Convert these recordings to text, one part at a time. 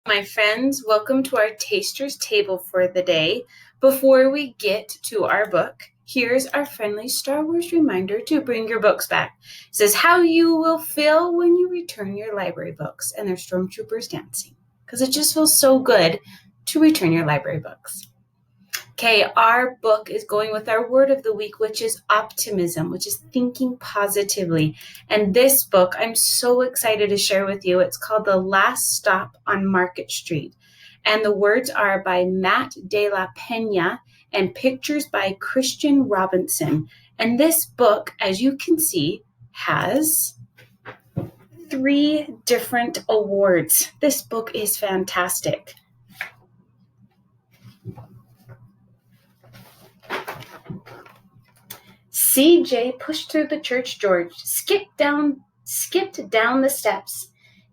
My friends, welcome to our taster's table for the day. Before we get to our book, here's our friendly Star Wars reminder to bring your books back. It says how you will feel when you return your library books, and there's stormtroopers dancing because it just feels so good to return your library books. Okay, our book is going with our word of the week, which is optimism, which is thinking positively. And this book, I'm so excited to share with you. It's called The Last Stop on Market Street. And the words are by Matt de la Pena and pictures by Christian Robinson. And this book, as you can see, has 3 different awards. This book is fantastic. CJ pushed through the church door, skipped down the steps.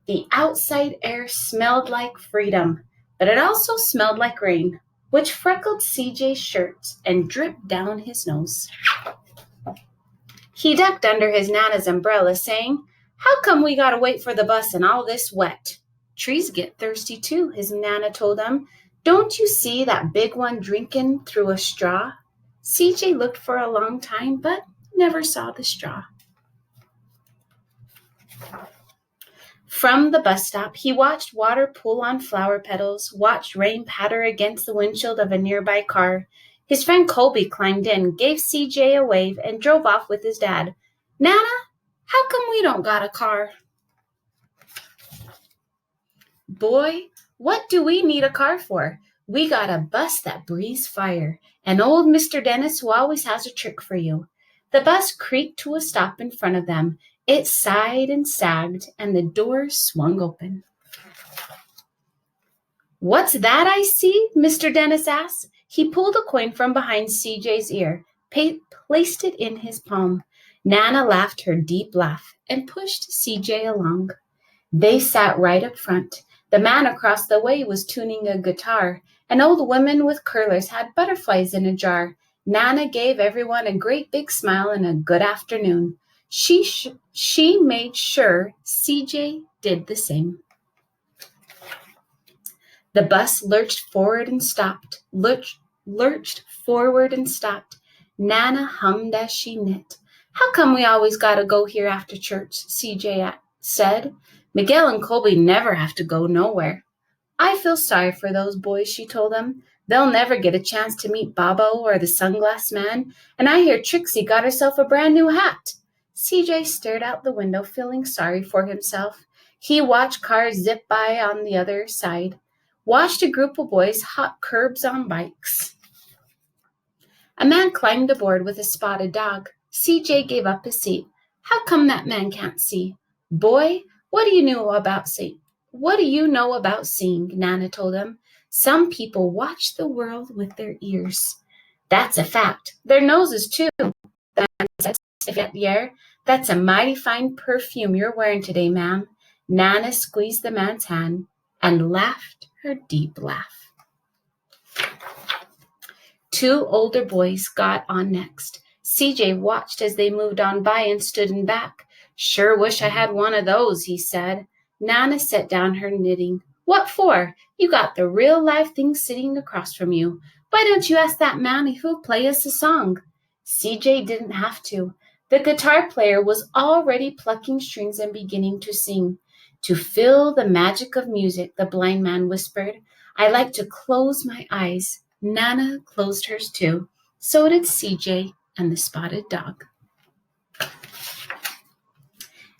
The outside air smelled like freedom, but it also smelled like rain, which freckled CJ's shirt and dripped down his nose. He ducked under his Nana's umbrella, saying, "How come we gotta wait for the bus in all this wet?" "Trees get thirsty too," his Nana told him. "Don't you see that big one drinking through a straw?" CJ looked for a long time, but never saw the straw. From the bus stop, he watched water pool on flower petals, watched rain patter against the windshield of a nearby car. His friend Colby climbed in, gave CJ a wave, and drove off with his dad. "Nana, how come we don't got a car?" "Boy, what do we need a car for? We got a bus that breathes fire, and old Mr. Dennis who always has a trick for you." The bus creaked to a stop in front of them. It sighed and sagged, and the door swung open. "What's that I see?" Mr. Dennis asked. He pulled a coin from behind CJ's ear, placed it in his palm. Nana laughed her deep laugh and pushed CJ along. They sat right up front. The man across the way was tuning a guitar. An old woman with curlers had butterflies in a jar. Nana gave everyone a great big smile and a good afternoon. She made sure CJ did the same. The bus lurched forward and stopped. Nana hummed as she knit. "How come we always gotta go here after church?" CJ said. "Miguel and Colby never have to go nowhere." "I feel sorry for those boys," she told them. "They'll never get a chance to meet Bobo or the sunglass man, and I hear Trixie got herself a brand new hat." CJ stared out the window, feeling sorry for himself. He watched cars zip by on the other side, watched a group of boys hop curbs on bikes. A man climbed aboard with a spotted dog. CJ gave up his seat. "How come that man can't see?" "Boy, what do you know about seeing?" Nana told him. "Some people watch the world with their ears." "That's a fact. Their noses, too," the man said, sniffing at the air. "That's a mighty fine perfume you're wearing today, ma'am." Nana squeezed the man's hand and laughed her deep laugh. 2 older boys got on next. CJ watched as they moved on by and stood in back. "Sure wish I had one of those," he said. Nana set down her knitting. "What for? You got the real live thing sitting across from you. Why don't you ask that man if he'll play us a song?" CJ didn't have to. The guitar player was already plucking strings and beginning to sing. "To feel the magic of music," the blind man whispered. "I like to close my eyes." Nana closed hers too. So did CJ and the spotted dog.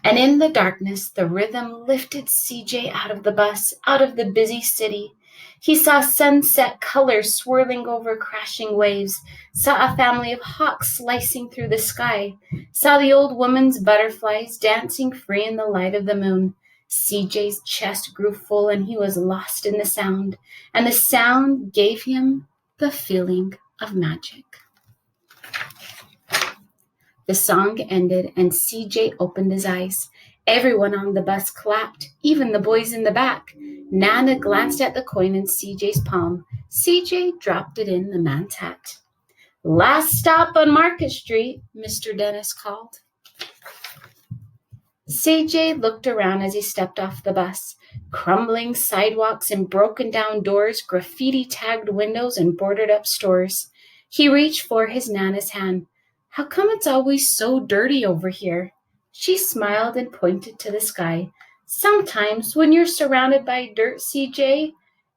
And in the darkness, the rhythm lifted CJ out of the bus, out of the busy city. He saw sunset colors swirling over crashing waves, saw a family of hawks slicing through the sky, saw the old woman's butterflies dancing free in the light of the moon. CJ's chest grew full and he was lost in the sound, and the sound gave him the feeling of magic. The song ended and CJ opened his eyes. Everyone on the bus clapped, even the boys in the back. Nana glanced at the coin in CJ's palm. CJ dropped it in the man's hat. "Last stop on Market Street," Mr. Dennis called. CJ looked around as he stepped off the bus. Crumbling sidewalks and broken down doors, graffiti-tagged windows and boarded-up stores. He reached for his Nana's hand. How come it's always so dirty over here? She smiled and pointed to the sky. Sometimes when you're surrounded by dirt, CJ,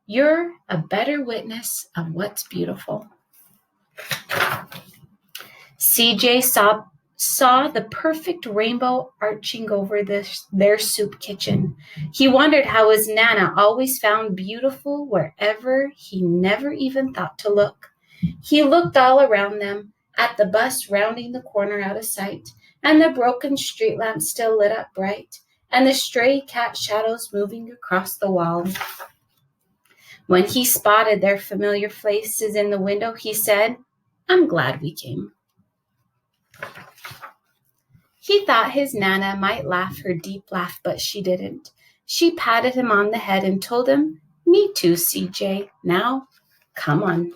you're a better witness of what's beautiful. CJ saw the perfect rainbow arching over their soup kitchen. He wondered how his Nana always found beautiful wherever he never even thought to look. He looked all around them, at the bus rounding the corner out of sight, and the broken street lamp still lit up bright, and the stray cat shadows moving across the wall. When he spotted their familiar faces in the window, he said, "I'm glad we came." He thought his Nana might laugh her deep laugh, but she didn't. She patted him on the head and told him, "Me too, CJ. Now, come on."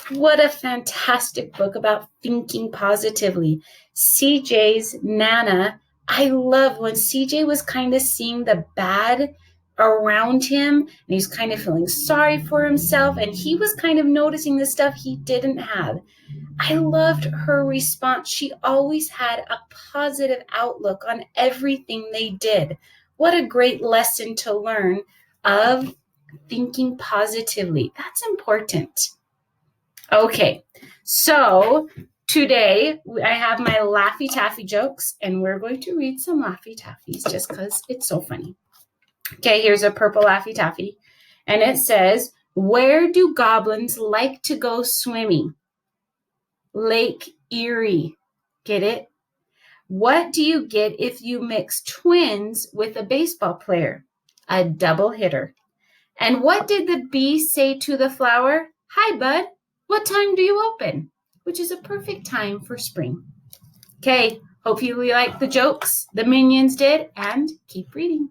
What a fantastic book about thinking positively. CJ's Nana, I love when CJ was kind of seeing the bad around him and he was kind of feeling sorry for himself and he was kind of noticing the stuff he didn't have. I loved her response. She always had a positive outlook on everything they did. What a great lesson to learn of thinking positively. That's important. Okay, so today I have my Laffy Taffy jokes, and we're going to read some Laffy Taffies just because it's so funny. Okay, here's a purple Laffy Taffy, and it says, "Where do goblins like to go swimming?" Lake Erie. Get it? What do you get if you mix twins with a baseball player? A double hitter. And what did the bee say to the flower? "Hi, bud. What time do you open?" Which is a perfect time for spring. Okay, hope you like the jokes. The minions did, and keep reading.